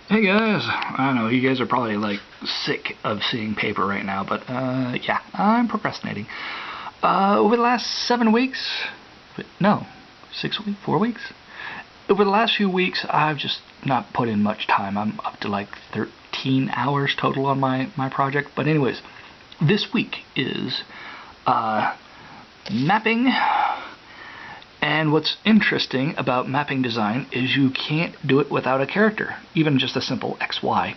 Hey guys, I know you guys are probably like sick of seeing paper right now, but yeah, I'm procrastinating. Over the last 7 weeks, no, 6 weeks, 4 weeks? Over the last few weeks, I've just not put in much time. I'm up to like 13 hours total on my project. But anyways, this week is mapping. And what's interesting about mapping design is you can't do it without a character, even just a simple XY.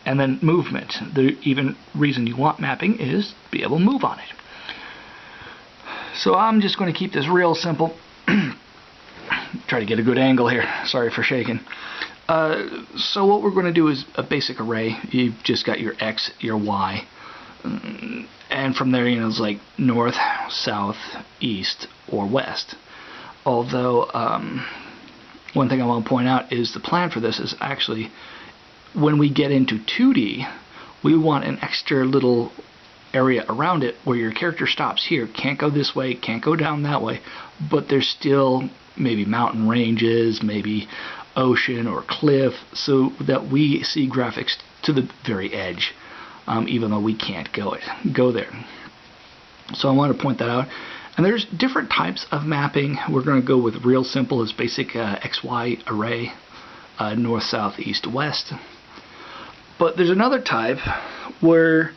And then movement. The even reason you want mapping is to be able to move on it. So I'm just going to keep this real simple. Try to get a good angle here. Sorry for shaking. So what we're going to do is a basic array. You've just got your X, your Y. And from there, it's like north, south, east, or west. Although, one thing I want to point out is the plan for this is actually, when we get into 2D, we want an extra little area around it where your character stops here, can't go this way, can't go down that way, but there's still maybe mountain ranges, maybe ocean or cliff, so that we see graphics to the very edge, even though we can't go there. So I want to point that out. And there's different types of mapping. We're going to go with real simple as basic XY array, north, south, east, west. But there's another type where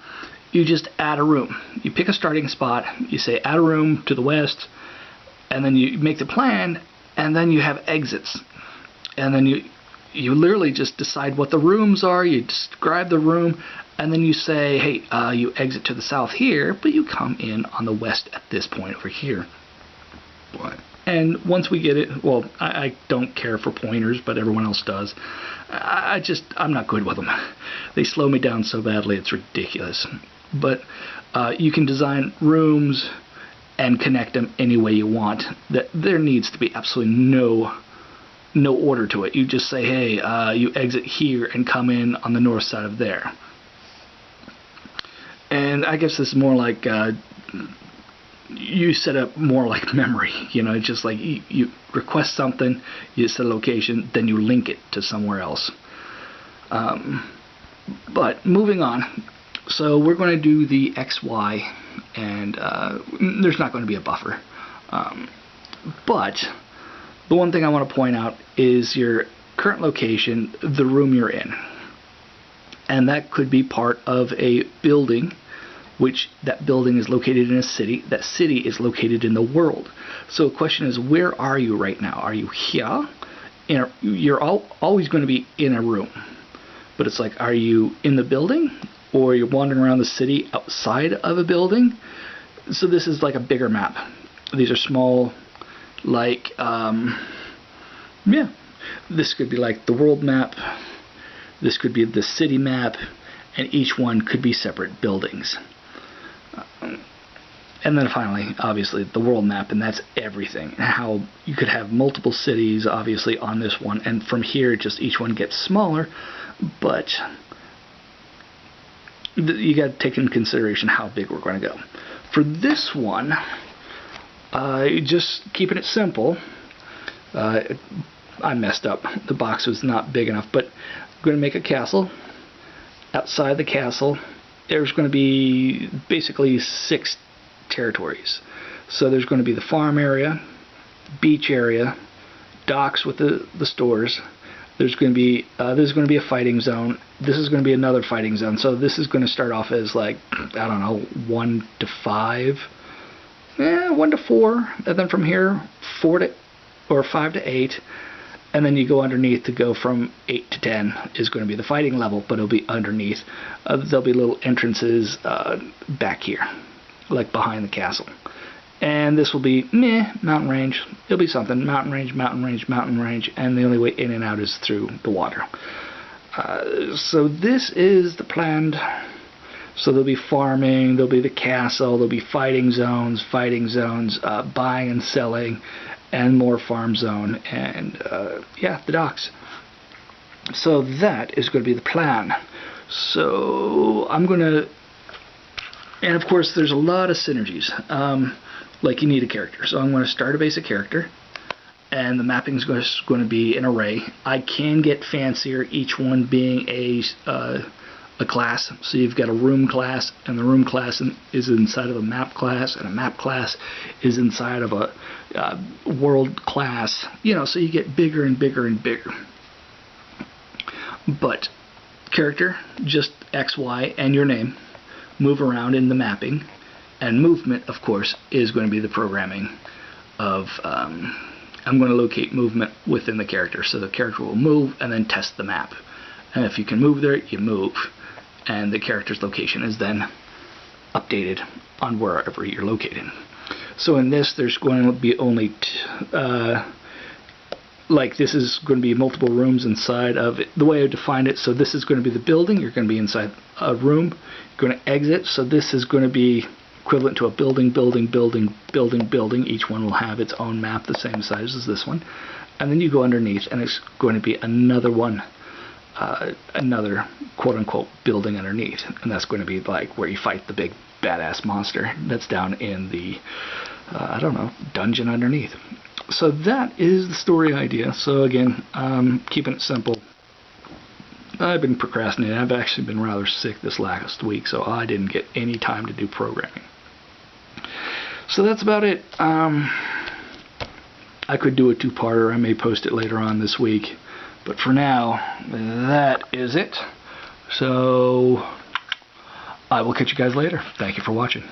you just add a room. You pick a starting spot, you say add a room to the west, and then you make the plan, and then you have exits. And then you literally just decide what the rooms are, you describe the room, and then you say, hey, you exit to the south here, but you come in on the west at this point over here. And once we get it, well, I don't care for pointers, but everyone else does. I'm not good with them. They slow me down so badly, it's ridiculous. But you can design rooms and connect them any way you want. There needs to be absolutely no order to it. You just say, hey, you exit here and come in on the north side of there. And I guess this is more like you set up more like memory. It's just like you request something, you set a location, then you link it to somewhere else. But moving on. So we're going to do the XY, and there's not going to be a buffer. But the one thing I want to point out is your current location, the room you're in. And that could be part of a building, which that building is located in a city. That city is located in the world. So the question is, where are you right now? Are you here? You're always going to be in a room. But it's like, are you in the building? Or you're wandering around the city outside of a building? So this is like a bigger map. These are small, like, yeah. This could be like the world map. This could be the city map, and each one could be separate buildings. And then finally, obviously, the world map, and that's everything. How you could have multiple cities, obviously, on this one, and from here, just each one gets smaller, but you got to take into consideration how big we're going to go. For this one, just keeping it simple, I messed up. The box was not big enough, but I'm going to make a castle. Outside the castle, there's going to be basically 6 territories. So there's going to be the farm area, beach area, docks with the stores. There's going to be a fighting zone. This is going to be another fighting zone. So this is going to start off as like, I don't know, 1 to 5, 1 to 4, and then from here 5 to 8. And then you go underneath to go from 8 to 10 is going to be the fighting level, but it'll be underneath. There'll be little entrances back here, like behind the castle. And this will be mountain range. It'll be something, mountain range, mountain range, mountain range, and the only way in and out is through the water. So this is the planned. So there'll be farming, there'll be the castle, there'll be fighting zones, buying and selling, and more farm zone, and yeah, the docks. So that is going to be the plan. So I'm going to, and of course there's a lot of synergies. Like you need a character. So I'm going to start a basic character, and the mapping is going to be an array. I can get fancier, each one being a class. So you've got a room class, and the room class is inside of a map class, and a map class is inside of a world class. You know, so you get bigger and bigger and bigger. But character, just X, Y, and your name. Move around in the mapping, and movement, of course, is going to be the programming of. I'm going to locate movement within the character, so the character will move and then test the map. And if you can move there, you move, and the character's location is then updated on wherever you're located. So in this, there's going to be only like this is going to be multiple rooms inside of it. The way I defined it, so this is going to be the building. You're going to be inside a room. You're going to exit. So this is going to be equivalent to a building, building, building, building, building. Each one will have its own map the same size as this one. And then you go underneath, and it's going to be another one, another quote-unquote building underneath. And that's going to be like where you fight the big badass monster that's down in the, I don't know, dungeon underneath. So that is the story idea. So again, keeping it simple. I've been procrastinating. I've actually been rather sick this last week, so I didn't get any time to do programming. So that's about it. I could do a two-parter. I may post it later on this week. But for now, that is it. So I will catch you guys later. Thank you for watching.